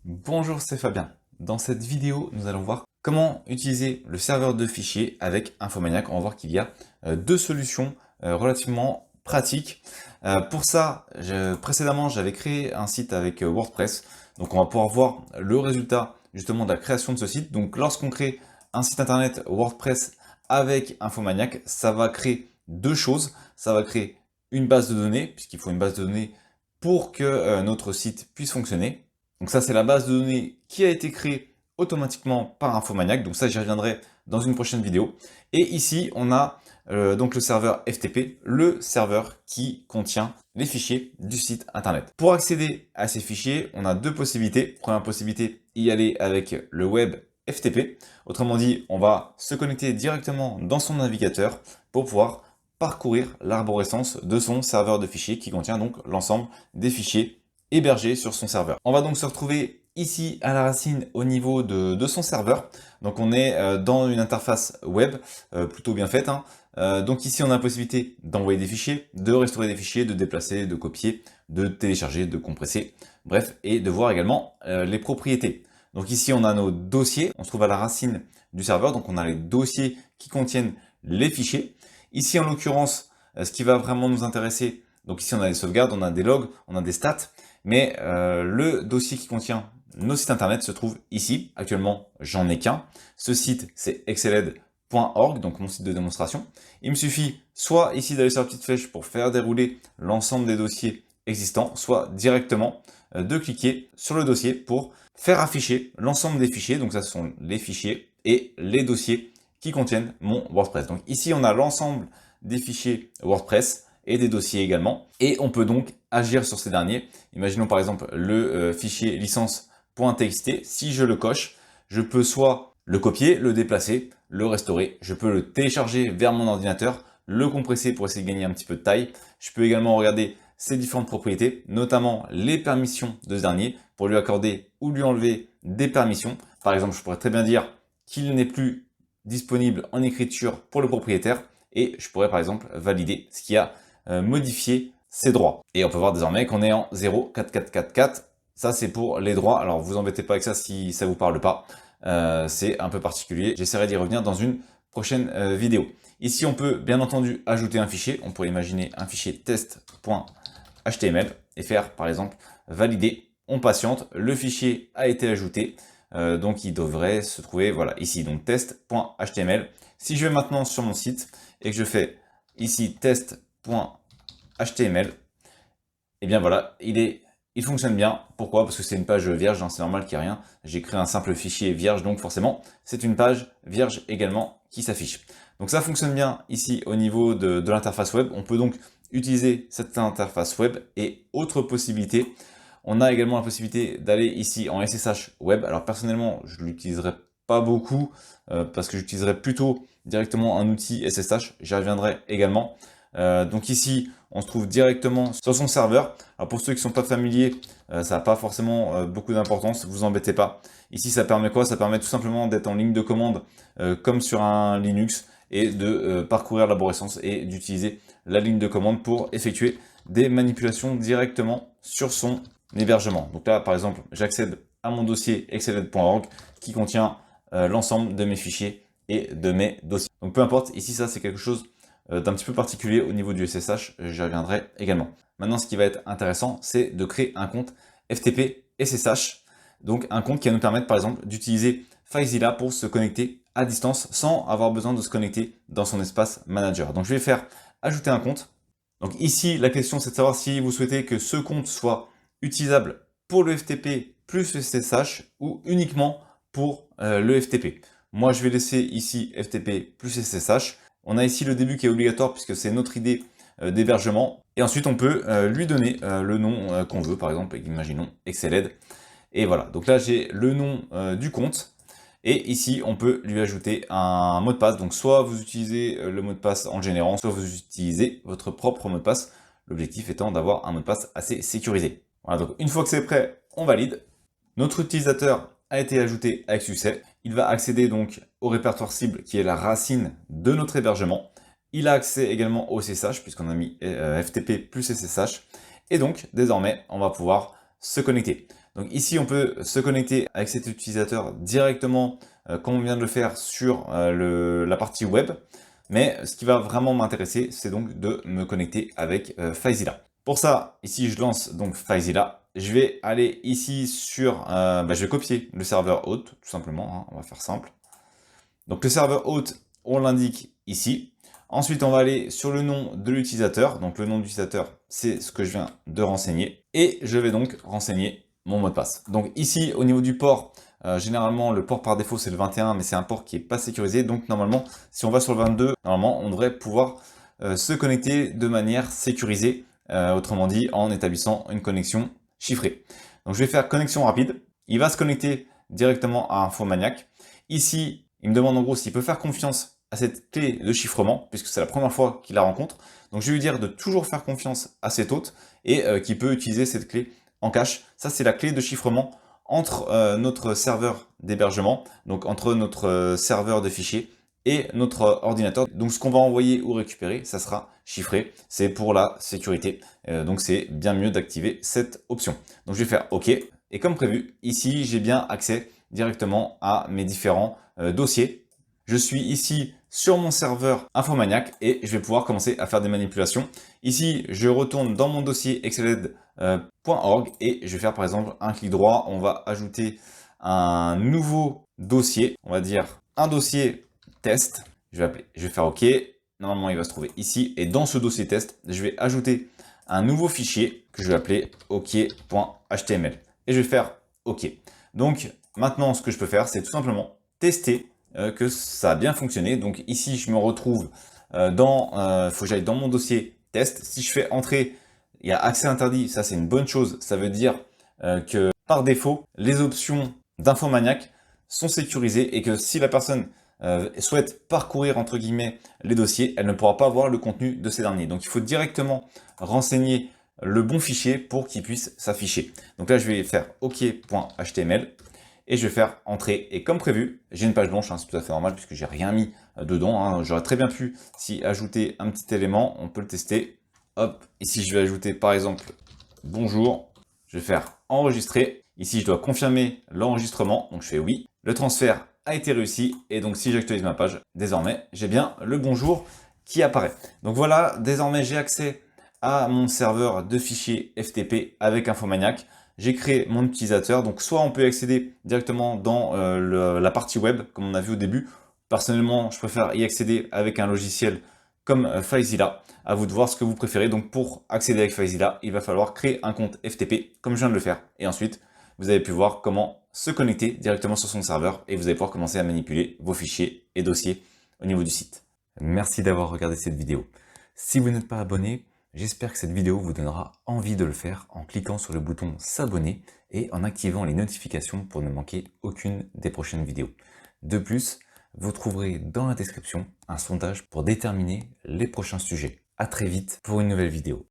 Bonjour, c'est Fabien. Dans cette vidéo, nous allons voir comment utiliser le serveur de fichiers avec Infomaniac. On va voir qu'il y a deux solutions relativement pratiques. Pour ça, précédemment, j'avais créé un site avec WordPress. Donc, on va pouvoir voir le résultat justement de la création de ce site. Donc, lorsqu'on crée un site internet WordPress avec Infomaniac, ça va créer deux choses. Ça va créer une base de données, puisqu'il faut une base de données pour que notre site puisse fonctionner. Donc ça, c'est la base de données qui a été créée automatiquement par Infomaniac. Donc ça, j'y reviendrai dans une prochaine vidéo. Et ici, on a donc le serveur FTP, le serveur qui contient les fichiers du site internet. Pour accéder à ces fichiers, on a deux possibilités. Première possibilité, y aller avec le web FTP. Autrement dit, on va se connecter directement dans son navigateur pour pouvoir parcourir l'arborescence de son serveur de fichiers qui contient donc l'ensemble des fichiers hébergé sur son serveur. On va donc se retrouver ici à la racine au niveau de son serveur. Donc on est dans une interface web plutôt bien faite. Donc ici on a la possibilité d'envoyer des fichiers, de restaurer des fichiers, de déplacer, de copier, de télécharger, de compresser, bref, et de voir également les propriétés. Donc ici on a nos dossiers, on se trouve à la racine du serveur, donc on a les dossiers qui contiennent les fichiers. Ici en l'occurrence, ce qui va vraiment nous intéresser, donc ici on a des sauvegardes, on a des logs, on a des stats, mais le dossier qui contient nos sites internet se trouve ici. Actuellement, j'en ai qu'un. Ce site, c'est exceled.org, donc mon site de démonstration. Il me suffit soit ici d'aller sur la petite flèche pour faire dérouler l'ensemble des dossiers existants, soit directement de cliquer sur le dossier pour faire afficher l'ensemble des fichiers. Donc ça, ce sont les fichiers et les dossiers qui contiennent mon WordPress. Donc ici, on a l'ensemble des fichiers WordPress et des dossiers également. Et on peut donc agir sur ces derniers. Imaginons par exemple le fichier licence.txt. Si je le coche, je peux soit le copier, le déplacer, le restaurer. Je peux le télécharger vers mon ordinateur, le compresser pour essayer de gagner un petit peu de taille. Je peux également regarder ses différentes propriétés, notamment les permissions de ce dernier, pour lui accorder ou lui enlever des permissions. Par exemple, je pourrais très bien dire qu'il n'est plus disponible en écriture pour le propriétaire et je pourrais par exemple valider ce qui a modifié ses droits. Et on peut voir désormais qu'on est en 04444. Ça, c'est pour les droits. Alors, vous embêtez pas avec ça si ça vous parle pas. C'est un peu particulier. J'essaierai d'y revenir dans une prochaine vidéo. Ici, on peut bien entendu ajouter un fichier. On pourrait imaginer un fichier test.html et faire, par exemple, valider. On patiente. Le fichier a été ajouté. Donc, il devrait se trouver, voilà, ici, donc test.html. Si je vais maintenant sur mon site et que je fais ici test.html, et bien voilà, il fonctionne bien. Pourquoi? Parce que c'est une page vierge, c'est normal qu'il n'y ait rien. J'ai créé un simple fichier vierge, donc forcément, c'est une page vierge également qui s'affiche. Donc ça fonctionne bien ici au niveau de l'interface web. On peut donc utiliser cette interface web et autre possibilité. On a également la possibilité d'aller ici en SSH web. Alors personnellement, je ne l'utiliserai pas beaucoup parce que j'utiliserai plutôt directement un outil SSH. J'y reviendrai également. Donc ici, on se trouve directement sur son serveur. Alors pour ceux qui ne sont pas familiers, ça n'a pas forcément beaucoup d'importance, vous embêtez pas. Ici, ça permet quoi? Ça permet tout simplement d'être en ligne de commande comme sur un Linux et de parcourir l'arborescence et d'utiliser la ligne de commande pour effectuer des manipulations directement sur son hébergement. Donc là, par exemple, j'accède à mon dossier exceled.org qui contient l'ensemble de mes fichiers et de mes dossiers. Donc peu importe, ici ça c'est quelque chose d'un petit peu particulier au niveau du SSH, j'y reviendrai également. Maintenant, ce qui va être intéressant, c'est de créer un compte FTP SSH, donc un compte qui va nous permettre par exemple d'utiliser FileZilla pour se connecter à distance sans avoir besoin de se connecter dans son espace manager. Donc je vais faire ajouter un compte. Donc ici, la question c'est de savoir si vous souhaitez que ce compte soit utilisable pour le FTP plus le SSH ou uniquement pour le FTP. Moi, je vais laisser ici FTP plus SSH. On a ici le début qui est obligatoire puisque c'est notre idée d'hébergement. Et ensuite, on peut lui donner le nom qu'on veut, par exemple, imaginons Exceled. Et voilà, donc là, j'ai le nom du compte. Et ici, on peut lui ajouter un mot de passe. Donc, soit vous utilisez le mot de passe en générant, soit vous utilisez votre propre mot de passe. L'objectif étant d'avoir un mot de passe assez sécurisé. Voilà, donc une fois que c'est prêt, on valide. Notre utilisateur a été ajouté avec succès. Il va accéder donc au répertoire cible qui est la racine de notre hébergement. Il a accès également au SSH puisqu'on a mis FTP plus SSH. Et donc, désormais, on va pouvoir se connecter. Donc ici, on peut se connecter avec cet utilisateur directement, comme on vient de le faire sur la partie web. Mais ce qui va vraiment m'intéresser, c'est donc de me connecter avec FileZilla. Pour ça, ici, je lance donc FileZilla. Je vais aller ici sur... je vais copier le serveur hôte, tout simplement. Hein, on va faire simple. Donc le serveur hôte, on l'indique ici. Ensuite, on va aller sur le nom de l'utilisateur. Donc le nom de l'utilisateur, c'est ce que je viens de renseigner. Et je vais donc renseigner mon mot de passe. Donc ici, au niveau du port, généralement, le port par défaut, c'est le 21, mais c'est un port qui n'est pas sécurisé. Donc normalement, si on va sur le 22, normalement, on devrait pouvoir se connecter de manière sécurisée. Autrement dit, en établissant une connexion chiffrée. Donc je vais faire connexion rapide. Il va se connecter directement à Infomaniac. Ici, il me demande en gros s'il peut faire confiance à cette clé de chiffrement, puisque c'est la première fois qu'il la rencontre. Donc je vais lui dire de toujours faire confiance à cet hôte et qu'il peut utiliser cette clé en cache. Ça, c'est la clé de chiffrement entre notre serveur d'hébergement, donc entre notre serveur de fichiers et notre ordinateur. Donc ce qu'on va envoyer ou récupérer, ça sera chiffré. C'est pour la sécurité. Donc c'est bien mieux d'activer cette option. Donc je vais faire OK. Et comme prévu, ici, j'ai bien accès directement à mes différents dossiers. Je suis ici sur mon serveur Infomaniac et je vais pouvoir commencer à faire des manipulations. Ici, je retourne dans mon dossier exceled.org et je vais faire par exemple un clic droit. On va ajouter un nouveau dossier, on va dire un dossier test. Je vais faire OK. Normalement, il va se trouver ici. Et dans ce dossier test, je vais ajouter un nouveau fichier que je vais appeler ok.html. Et je vais faire OK. Donc, maintenant, ce que je peux faire, c'est tout simplement tester que ça a bien fonctionné. Donc ici, je me retrouve faut que j'aille dans mon dossier test. Si je fais entrer, il y a accès interdit. Ça, c'est une bonne chose. Ça veut dire que par défaut, les options d'Infomaniac sont sécurisées et que si la personne souhaite parcourir entre guillemets les dossiers, elle ne pourra pas voir le contenu de ces derniers. Donc il faut directement renseigner le bon fichier pour qu'il puisse s'afficher. Donc là, je vais faire ok.html et je vais faire entrer. Et comme prévu, j'ai une page blanche, hein, c'est tout à fait normal puisque j'ai rien mis dedans. Hein. J'aurais très bien pu s'y ajouter un petit élément, on peut le tester. Hop, ici je vais ajouter par exemple bonjour. Je vais faire enregistrer. Ici, je dois confirmer l'enregistrement. Donc je fais oui. Le transfert a été réussi. Et donc si j'actualise ma page, désormais, j'ai bien le bonjour qui apparaît. Donc voilà, désormais j'ai accès à mon serveur de fichiers FTP avec Infomaniac. J'ai créé mon utilisateur, donc soit on peut y accéder directement dans la partie web, comme on a vu au début. Personnellement, je préfère y accéder avec un logiciel comme FileZilla. À vous de voir ce que vous préférez. Donc pour accéder avec FileZilla, il va falloir créer un compte FTP, comme je viens de le faire. Et ensuite, vous avez pu voir comment se connecter directement sur son serveur et vous allez pouvoir commencer à manipuler vos fichiers et dossiers au niveau du site. Merci d'avoir regardé cette vidéo. Si vous n'êtes pas abonné, j'espère que cette vidéo vous donnera envie de le faire en cliquant sur le bouton s'abonner et en activant les notifications pour ne manquer aucune des prochaines vidéos. De plus, vous trouverez dans la description un sondage pour déterminer les prochains sujets. À très vite pour une nouvelle vidéo.